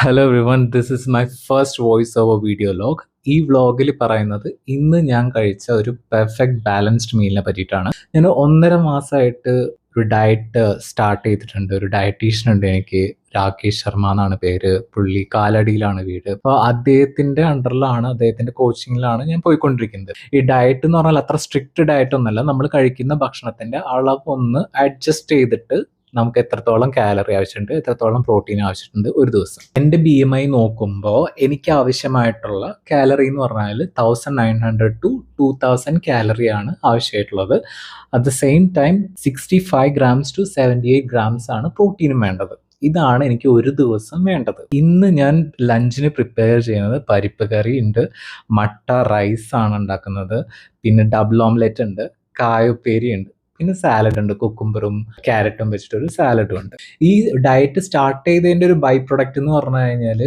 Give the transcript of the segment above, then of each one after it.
Hello everyone, this is my first voice over video log. ഈ വ്ളോഗിൽ പറയുന്നത് ഇന്ന് ഞാൻ കഴിച്ച ഒരു പെർഫെക്റ്റ് ബാലൻസ്ഡ് മീലിനെ പറ്റിയിട്ടാണ്. ഞാൻ 1.5 മാസമായിട്ട് ഒരു ഡയറ്റ് സ്റ്റാർട്ട് ചെയ്തിട്ടുണ്ട്. ഒരു ഡയറ്റീഷ്യൻ ഉണ്ട് എനിക്ക്, രാകേഷ് ശർമ്മ എന്നാണ് പേര്. പുള്ളി കാലടിയിലാണ് വീട്. അപ്പോൾ അദ്ദേഹത്തിൻ്റെ അണ്ടറിലാണ്, അദ്ദേഹത്തിൻ്റെ കോച്ചിങ്ങിലാണ് ഞാൻ പോയിക്കൊണ്ടിരിക്കുന്നത്. ഈ ഡയറ്റ് എന്ന് പറഞ്ഞാൽ അത്ര സ്ട്രിക്റ്റ് ഡയറ്റ് ഒന്നല്ല. നമ്മൾ കഴിക്കുന്ന ഭക്ഷണത്തിൻ്റെ അളവ് ഒന്ന് അഡ്ജസ്റ്റ് ചെയ്തിട്ട് നമുക്ക് എത്രത്തോളം കാലറി ആവശ്യമുണ്ട്, എത്രത്തോളം പ്രോട്ടീൻ ആവശ്യമുണ്ട് ഒരു ദിവസം. എൻ്റെ BMI നോക്കുമ്പോൾ എനിക്ക് ആവശ്യമായിട്ടുള്ള കാലറി എന്ന് പറഞ്ഞാൽ 1900 to 2000 കാലറിയാണ് ആവശ്യമായിട്ടുള്ളത്. At the same time 65 grams to 78 grams ആണ് പ്രോട്ടീനും വേണ്ടത്. ഇതാണ് എനിക്ക് ഒരു ദിവസം വേണ്ടത്. ഇന്ന് ഞാൻ ലഞ്ചിന് പ്രിപ്പയർ ചെയ്യുന്നത് പരിപ്പ് കറി ഉണ്ട്, മട്ട റൈസ് ആണ് ഉണ്ടാക്കുന്നത്, പിന്നെ ഡബിൾ ഓംലെറ്റ് ഉണ്ട്, കായുപ്പേരി ഉണ്ട്, പിന്നെ സാലഡ് ഉണ്ട്, കുക്കുംബറും ക്യാരറ്റും വെച്ചിട്ടൊരു സാലഡും ഉണ്ട്. ഈ ഡയറ്റ് സ്റ്റാർട്ട് ചെയ്തതിൻ്റെ ഒരു ബൈ പ്രൊഡക്റ്റ് എന്ന് പറഞ്ഞു കഴിഞ്ഞാൽ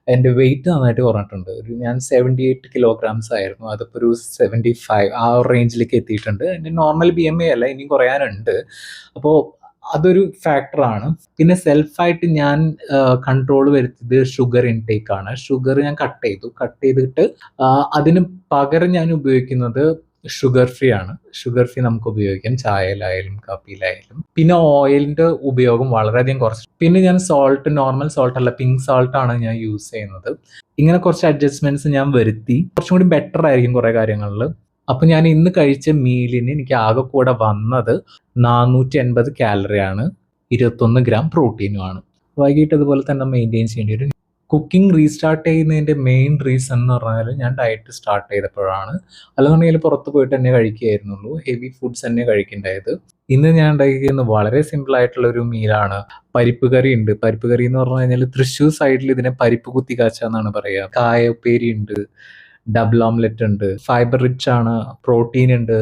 എൻ്റെ വെയിറ്റ് നന്നായിട്ട് കുറഞ്ഞിട്ടുണ്ട്. ഞാൻ 78 kilograms ആയിരുന്നു, അതിപ്പോൾ ഒരു 75 ആ റേഞ്ചിലേക്ക് എത്തിയിട്ടുണ്ട്. എൻ്റെ നോർമൽ BMI അല്ല, ഇനിയും കുറയാനുണ്ട്. അപ്പോൾ അതൊരു ഫാക്ടറാണ്. പിന്നെ സെൽഫായിട്ട് ഞാൻ കൺട്രോൾ വരുത്തിയത് ഷുഗർ ഇൻടേക്ക് ആണ്. ഷുഗർ ഞാൻ കട്ട് ചെയ്തിട്ട് അതിന് പകരം ഞാൻ ഉപയോഗിക്കുന്നത് ഷുഗർ ഫ്രീ ആണ്. ഷുഗർ ഫ്രീ നമുക്ക് ഉപയോഗിക്കാം ചായയിലായാലും കാപ്പിയിലായാലും. പിന്നെ ഓയിലിൻ്റെ ഉപയോഗം വളരെയധികം കുറച്ചു. പിന്നെ ഞാൻ നോർമൽ സോൾട്ട് അല്ല, പിങ്ക് സോൾട്ട് ആണ് ഞാൻ യൂസ് ചെയ്യുന്നത്. ഇങ്ങനെ കുറച്ച് അഡ്ജസ്റ്റ്മെന്റ്സ് ഞാൻ വരുത്തി. കുറച്ചും കൂടി ബെറ്റർ ആയിരിക്കും കുറേ കാര്യങ്ങളിൽ. അപ്പം ഞാൻ ഇന്ന് കഴിച്ച മീലിന് എനിക്ക് ആകെ കൂടെ വന്നത് 480 കാലറിയാണ്, 21 gram പ്രോട്ടീനുമാണ്. വൈകിട്ട് ഇതുപോലെ തന്നെ മെയിൻറ്റെയിൻ ചെയ്യേണ്ടി വരും. കുക്കിംഗ് റീസ്റ്റാർട്ട് ചെയ്യുന്നതിൻ്റെ മെയിൻ റീസൺ എന്ന് പറഞ്ഞാൽ ഞാൻ ഡയറ്റ് സ്റ്റാർട്ട് ചെയ്തപ്പോഴാണ്. അല്ലാന്നുണ്ടെങ്കിൽ പുറത്ത് പോയിട്ട് തന്നെ കഴിക്കുകയായിരുന്നുള്ളൂ, ഹെവി ഫുഡ്സ് തന്നെ കഴിക്കേണ്ടായത്. ഇന്ന് ഞാൻ ഉണ്ടാക്കിയിരിക്കുന്നത് വളരെ സിമ്പിൾ ആയിട്ടുള്ള ഒരു മീലാണ്. പരിപ്പ് കറി ഉണ്ട്. പരിപ്പ് കറി എന്ന് പറഞ്ഞു കഴിഞ്ഞാൽ തൃശ്ശൂർ സൈഡിൽ ഇതിനെ പരിപ്പ് കുത്തി കാച്ച എന്നാണ് പറയുക. കായ ഉപ്പേരി ഉണ്ട്, ഡബിൾ ഓംലെറ്റ് ഉണ്ട്, ഫൈബർ റിച്ച് ആണ്, പ്രോട്ടീൻ ഉണ്ട്,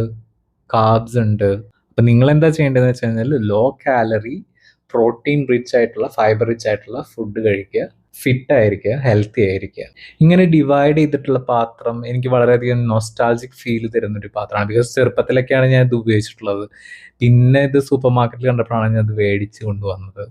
കാർബ്സ് ഉണ്ട്. അപ്പം നിങ്ങൾ എന്താ ചെയ്യേണ്ടതെന്ന് വെച്ച് കഴിഞ്ഞാൽ ലോ കാലറി, പ്രോട്ടീൻ റിച്ച് ആയിട്ടുള്ള, ഫൈബർ റിച്ച് ആയിട്ടുള്ള ഫുഡ് കഴിക്കുക, ഫിറ്റ് ആയിരിക്കുക, ഹെൽത്തി ആയിരിക്കുക. ഇങ്ങനെ ഡിവൈഡ് ചെയ്തിട്ടുള്ള പാത്രം എനിക്ക് വളരെയധികം നൊസ്റ്റാൾജിക് ഫീൽ തരുന്നൊരു പാത്രമാണ്. ബിക്കോസ് ചെറുപ്പത്തിലൊക്കെയാണ് ഞാൻ ഇത് ഉപയോഗിച്ചിട്ടുള്ളത്. പിന്നെ ഇത് സൂപ്പർ മാർക്കറ്റിൽ കണ്ടപ്പോഴാണ് ഞാൻ ഇത് മേടിച്ച് കൊണ്ടുവന്നത്.